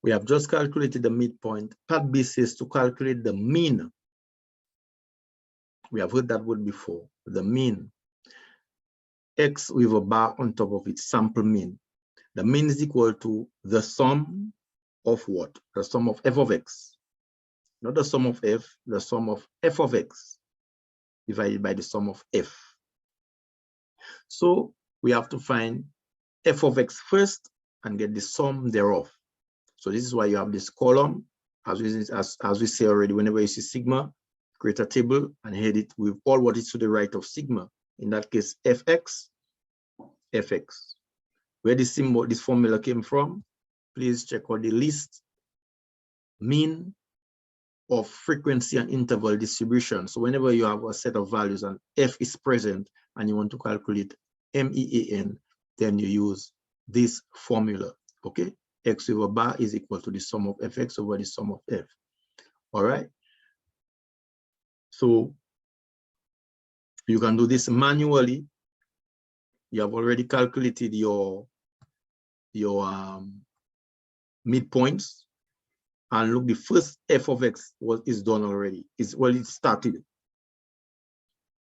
We have just calculated the midpoint. Part B says to calculate the mean. We have heard that word before, the mean. X with a bar on top of it, sample mean. The mean is equal to the sum of what? The sum of f of x. Not the sum of f, the sum of f of x divided by the sum of f. So we have to find f of x first and get the sum thereof. So this is why you have this column, as we say already, whenever you see sigma, create a table and head it with all what is to the right of sigma. In that case, fx, fx. Where this symbol, this formula came from, please check out the list, mean of frequency and interval distribution. So whenever you have a set of values and f is present and you want to calculate mean, then you use this formula, okay? X over bar is equal to the sum of fx over the sum of f. All right. So you can do this manually. You have already calculated your midpoints, and look, the first f of x is done already. It started.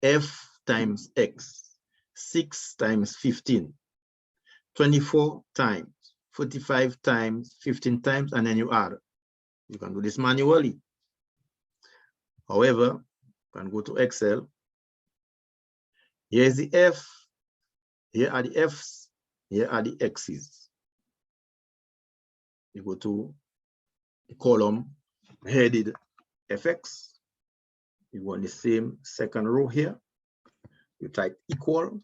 F times x, 6 times 15, 24 times, 45 times, 15 times, and then you add. You can do this manually. However, you can go to Excel. Here's the F. Here are the F's. Here are the X's. You go to the column headed FX. You want the same second row here. You type equal.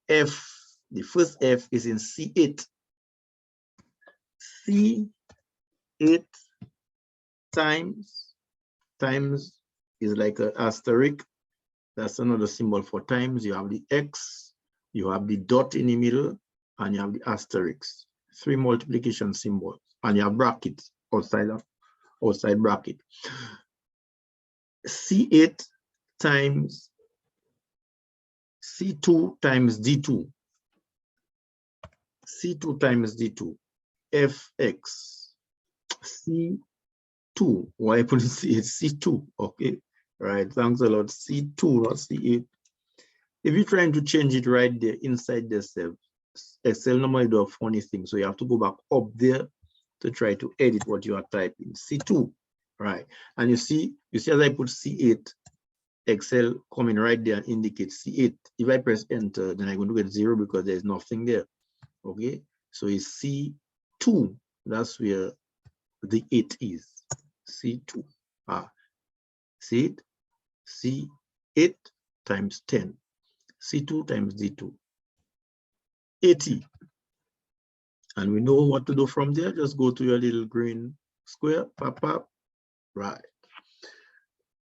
F, the first F is in C8. C8 times is like an asterisk. That's another symbol for times. You have the X, you have the dot in the middle, and you have the asterisk. 3 multiplication symbols, and you have brackets outside bracket. C8 times C2 times D2. C2 times D2. Fx. C2. Why I put C8? C2. Okay. Right. Thanks a lot. C2, not C8. If you're trying to change it right there inside the cell, Excel normally do a funny thing. So you have to go back up there to try to edit what you are typing. C2. Right. And you see as I put C8, Excel coming right there and indicates C8. If I press enter, then I'm going to get 0 because there's nothing there. Okay, so it's C2. That's where the 8 is. C2. See it? C8 times 10. C2 times D2. 80. And we know what to do from there. Just go to your little green square, pop. Right.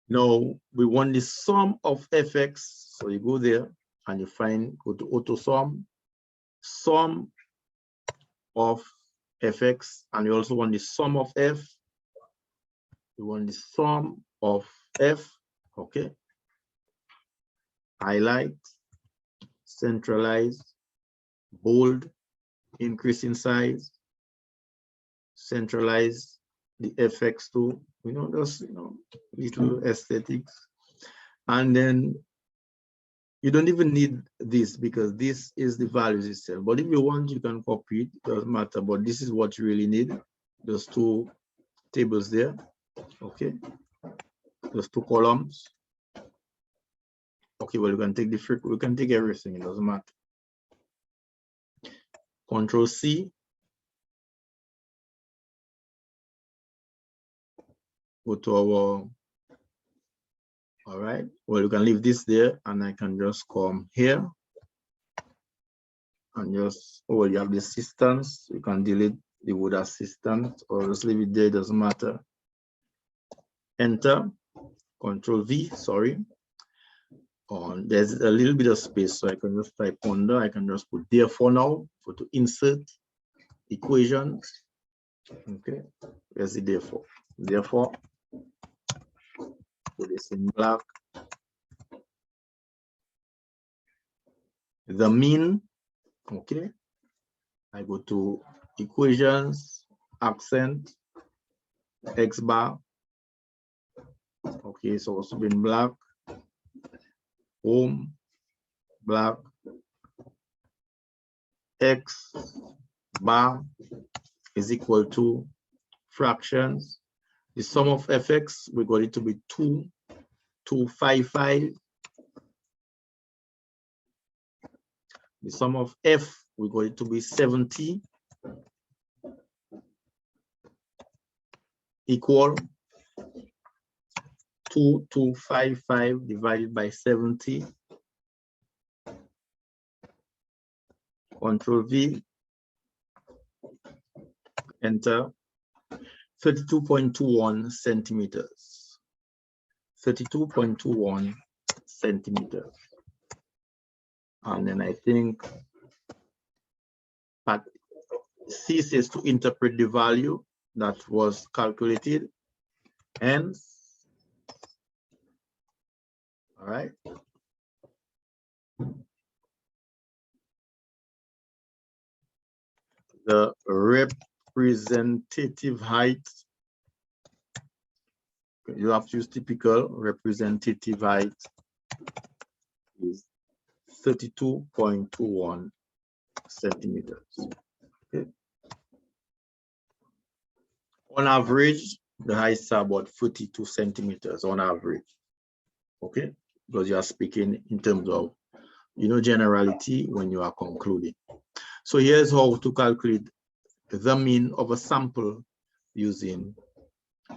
Now we want the sum of fx. So you go there and you go to auto sum of fx, and you also want the sum of f. You want the sum of f. Okay. Highlight, centralize, bold, increase in size, centralize the fx to, just, little aesthetics. And then you don't even need this because this is the values itself. But if you want, you can copy it, it doesn't matter. But this is what you really need. Those 2 tables there. Okay. Those 2 columns. Okay, well, you can take we can take everything, it doesn't matter. Control C. Go to our, all right. Well, you can leave this there and I can just come here and just, you have the assistance. You can delete the word assistant or just leave it there, it doesn't matter. Enter, Control V, sorry. There's a little bit of space, so I can just type under. I can just put therefore now to insert equations. Okay, where's the therefore? Therefore, put this in black. The mean, okay. I go to equations, accent, X bar. Okay, so it's been black, home, black, X bar is equal to fractions. The sum of fx, we got it to be 255. The sum of f, we got it to be 70, equal 2255 divided by 70. Control V, enter. 32.21 centimeters. 32.21 centimeters. And then I think that ceases to interpret the value that was calculated. Hence, all right. The representative height, you have to use typical. Representative height is 32.21 centimeters. Okay. On average, the heights are about 42 centimeters on average. Okay, because you are speaking in terms of, generality when you are concluding. So here's how to calculate the mean of a sample using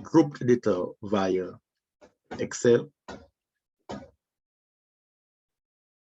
grouped data via Excel.